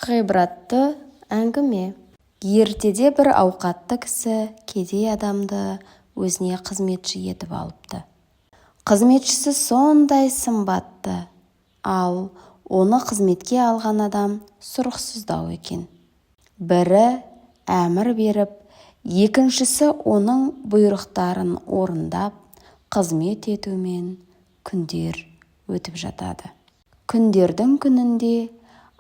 Ғибратты әңгіме. Ертеде бір ауқатты кісі кедей адамды өзіне қызметші етіп алыпты. Қызметшісі сондай сымбатты, ал оны қызметке алған адам сұрықсыздау екен. Бірі әмір беріп, екіншісі оның бұйрықтарын орындап, қызмет етумен күндер өтіп жатады. Күндердің күнінде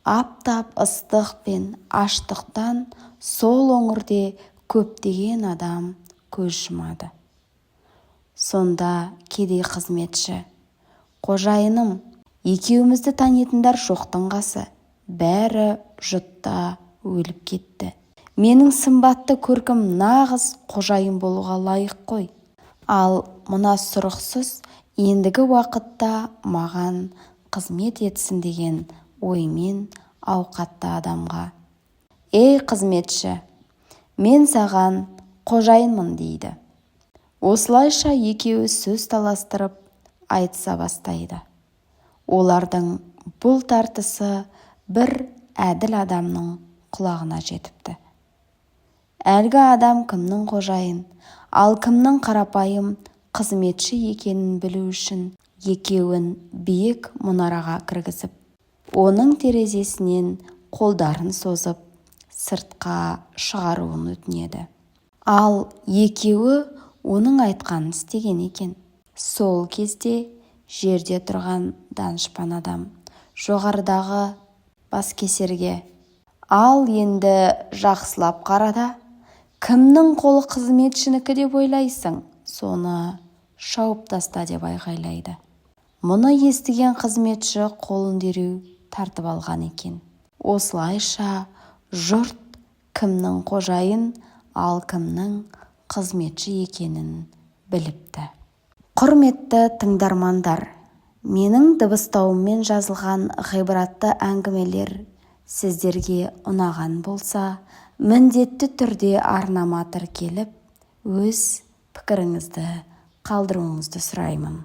аптап ыстық пен аштықтан сол өңірде көптеген адам көз жұмады. Сонда кедей қызметші: «Қожайыным, екеумізді танитындар жоқтың қасы, бәрі жұтта өліп кетті. Менің сымбатты көркім нағыз қожайын болуға лайық қой. Ал мына сұрықсыз ендігі уақытта маған қызмет етсін» деген оймен ауқатты адамға: «Ей қызметші, мен саған қожайынмын» дейді. Осылайша екеуі сөз таластырып айтыса бастайды. Олардың бұл тартысы бір әділ адамның құлағына жетіпті. Әлгі адам кімнің қожайын, ал кімнің қарапайым қызметші екенін білу үшін екеуін биік мұнараға кіргізіп, оның терезесінен қолдарын созып, сыртқа шығаруын өтінеді. Ал екеуі оның айтқанын істеген екен. Сол кезде жерде тұрған данышпан адам жоғарыдағы баскесерге: «Ал енді жақсылап қарада, кімнің қолы қызметшінікі деп ойлайсың, соны шауып таста» деп айғайлайды. Мұны естіген қызметші қолын дереу тартып алған екен. Осылайша жұрт кімнің қожайын, ал кімнің қызметші екенін біліпті. Құрметті тыңдармандар, менің дыбыстауыммен жазылған ғибратты әңгімелер сіздерге ұнаған болса, міндетті түрде арнама тіркеліп, өз пікіріңізді қалдыруыңызды сұраймын.